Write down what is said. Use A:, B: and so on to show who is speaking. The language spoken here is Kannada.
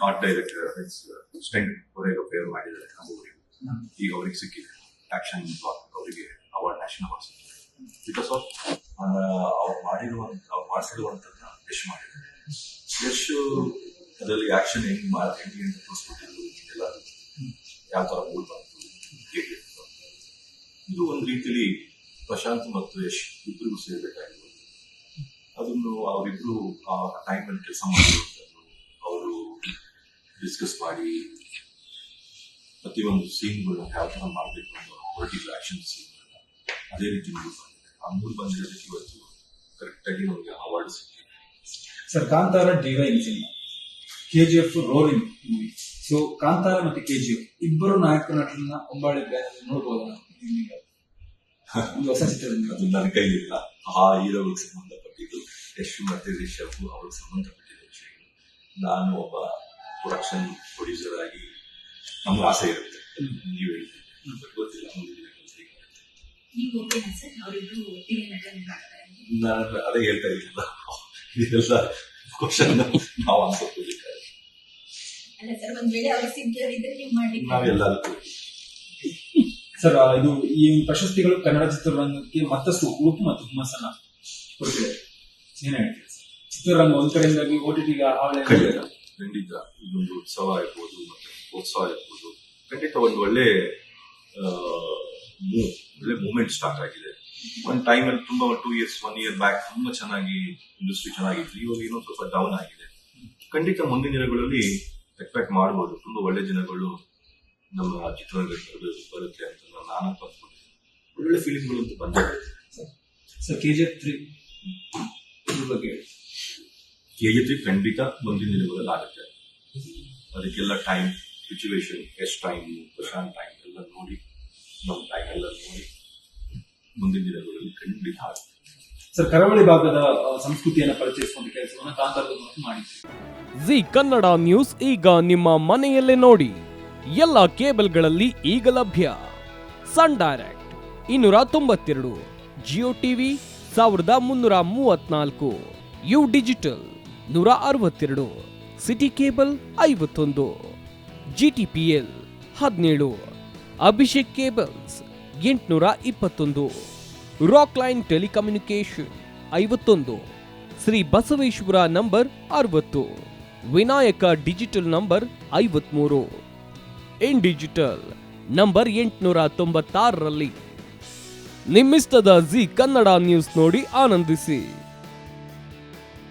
A: ಆರ್ಟ್ ಡೈರೆಕ್ಟರ್ ಸ್ಟೆಂಟ್ ಅವರಿಗೆ ಫೇವರ್ ಮಾಡಿದ್ದಾರೆ ಈಗ ಅವ್ರಿಗೆ ಸಿಕ್ಕಿದೆ ಆಕ್ಷನ್ ಅವರಿಗೆ ಅವಾರ್ಡ್ ನ್ಯಾಷನಲ್ ಅವಾರ್ಡ್ ಸಿಕ್ಕಿದೆ ಬಿಕಾಸ್ ಆಫ್ ಅವ್ರು ಮಾಡಿಸಿರುವಂತನ್ನ ಯಶ್ ಮಾಡಿದ್ರು. ಯಶ್ ಅದರಲ್ಲಿ ಆಕ್ಷನ್ ಹೆಂಗ್ ಅಂತ ತೋರಿಸ್ಬಿಟ್ಟಿದ್ರು ಎಲ್ಲ ಯಾವ ತರ ಮೂಡ್ ಬಂತು ಹೇಗೆ. ಇದು ಒಂದು ರೀತಿಲಿ ಪ್ರಶಾಂತ್ ಮತ್ತು ಯಶ್ ಇಬ್ಬರಿಗೂ ಸೇರ್ಬೇಕಾಗಿತ್ತು. ಅದನ್ನು ಅವರಿಬ್ರು ಆ ಟೈಮಲ್ಲಿ ಕೆಲಸ ಮಾಡಿರುವಂಥದ್ದು ಅವರು ಡಿಸ್ಕಸ್ ಮಾಡಿ ಪ್ರತಿಯೊಂದು ಸೀನ್ಗಳನ್ನ ಯಾವ ತರ ಮಾಡಬೇಕು ಅನ್ನೋ ಪರ್ಟಿಕ್ಯುಲರ್ ಆಕ್ಷನ್ ಸೀನ್ಗಳನ್ನ ಅದೇ ರೀತಿ ಮೂಡ್ ಬಂದಿದೆ. ಆ ಮೂಡ್ ಬಂದಿರೋದಕ್ಕೆ ಇವತ್ತು ಕರೆಕ್ಟ್ ಆಗಿ ನಮಗೆ ಅವಾರ್ಡ್ ಸಿಕ್ಕಿದೆ.
B: Sir, Kantara divine cinema, KGF rolling movie. So Kantara ಮತ್ತೆ KGF ಇಬ್ಬರು ನಾಯಕ ನಟರನ್ನ ಒಂಬಾಳೆ ಬ್ಯಾನರ್ ನೋಡಬಹುದಾ? ಹೊಸ ಚಿತ್ರದಿಂದ
A: ಅದು ನನ್ನ ಕೈಲಿಲ್ಲ. ಆ ಹೀರೋಗಳಿಗೆ ಸಂಬಂಧಪಟ್ಟಿದ್ದು ಯಶ್ ಮತ್ತೆ ರಿಷಬ್ ಅವ್ರಿಗೆ ಸಂಬಂಧಪಟ್ಟಿದ್ದ ವಿಷಯಗಳು. ನಾನು ಒಬ್ಬ ಪ್ರೊಡಕ್ಷನ್ ಪ್ರೊಡ್ಯೂಸರ್ ಆಗಿ ನಮ್ಗೆ ಆಸೆ ಇರುತ್ತೆ. ನೀವು ಹೇಳ್ತೀವಿ ಗೊತ್ತಿಲ್ಲ ನಾನು ಅದೇ ಹೇಳ್ತಾ ಇರಲಿಲ್ಲ. ಇದೆಲ್ಲ ಕ್ವಶನ್ ನಾವು ಅನ್ಕೋಬೇಕಾದ್ರೆ ನಾವೆಲ್ಲರೂ
B: ಸರ್, ಇದು ಈ ಪ್ರಶಸ್ತಿಗಳು ಕನ್ನಡ ಚಿತ್ರರಂಗಕ್ಕೆ ಮತ್ತಷ್ಟು ಉಡುಪು ಮತ್ತು ಹುಮ್ಮಸ್ಸನ್ನ ಕೊಡ್ತಿದೆ. ಏನ್ ಹೇಳ್ತೀವಿ ಸರ್? ಚಿತ್ರರಂಗ ಒಂದ್ ಕಡೆಯಿಂದಾಗಿ OTTಗೆ
A: ಖಂಡಿತ ಇದೊಂದು ಉತ್ಸವ ಇರ್ಬೋದು ಮತ್ತೆ ಉತ್ಸವ ಇರ್ಬೋದು. ಖಂಡಿತ ಒಂದು ಒಳ್ಳೆ ಮೂವ್ಮೆಂಟ್ ಸ್ಟಾರ್ಟ್ ಆಗಿದೆ. ಒಂದ್ ಟೈಮ್ ಅಲ್ಲಿ ತುಂಬಾ 2 years 1 year ಬ್ಯಾಕ್ ತುಂಬಾ ಚೆನ್ನಾಗಿ ಇಂಡಸ್ಟ್ರಿ ಚೆನ್ನಾಗಿತ್ತು. ಇವಾಗ ಏನೋ ಸ್ವಲ್ಪ ಡೌನ್ ಆಗಿದೆ. ಖಂಡಿತ ಮುಂದಿನ ದಿನಗಳಲ್ಲಿ ಎಕ್ಸ್ಪೆಕ್ಟ್ ಮಾಡಬಹುದು ತುಂಬಾ ಒಳ್ಳೆ ದಿನಗಳು ನಮ್ಮ ಚಿತ್ರರಂಗಕ್ಕೆ ಬರುತ್ತೆ ಅಂತ ನಾನು ಅನ್ಕೊಂಡಿದ್ದೀನಿ. ಒಳ್ಳೆ ಫೀಲಿಂಗ್ಗಳು ಅಂತ ಬಂದಿದೆ.
B: ಸರ್, KGF 3 ಬಗ್ಗೆ
A: KGF 3 ಖಂಡಿತ ಮುಂದಿನ ದಿನಗಳಲ್ಲಿ ಆಗುತ್ತೆ. ಅದಕ್ಕೆಲ್ಲ ಟೈಮ್, ಸಿಚುವೇಶನ್, ಎಷ್ಟು ಟೈಮ್, ಪ್ರಶಾಂತ್ ಟೈಮ್ ಎಲ್ಲ ನೋಡಿ, ನಮ್ಮ ಟೈಮ್ ಎಲ್ಲ ನೋಡಿ ಮುಂದಿನ ದಿನಗಳಲ್ಲಿ ಖಂಡಿತ ಆಗುತ್ತೆ.
B: ಸರ್, ಕರಾವಳಿ ಭಾಗದ ಸಂಸ್ಕೃತಿಯನ್ನು ಪರಿಚಯಿಸುವಂತ ಕೆಲಸವನ್ನು ಕಾಂತಾರದ ಮಾಡಿದ್ದೀವಿ.
C: ಜಿ ಕನ್ನಡ ನ್ಯೂಸ್ ಈಗ ನಿಮ್ಮ ಮನೆಯಲ್ಲೇ ನೋಡಿ. ಎಲ್ಲ ಕೇಬಲ್ಗಳಲ್ಲಿ ಈಗ ಲಭ್ಯ. Sun Direct 292, Jio TV 1334, U digital 162, city cable 51, GTPL 17, Abhishek cables 821, Rockline telecommunication 51, Shri Basaveshwara number 60, Vinayaka digital number 53, in digital number 896ರಲ್ಲಿ. ನಿಮ್ಮಿಸ್ತದ ಜಿ ಕನ್ನಡ ನ್ಯೂಸ್ ನೋಡಿ ಆನಂದಿಸಿ.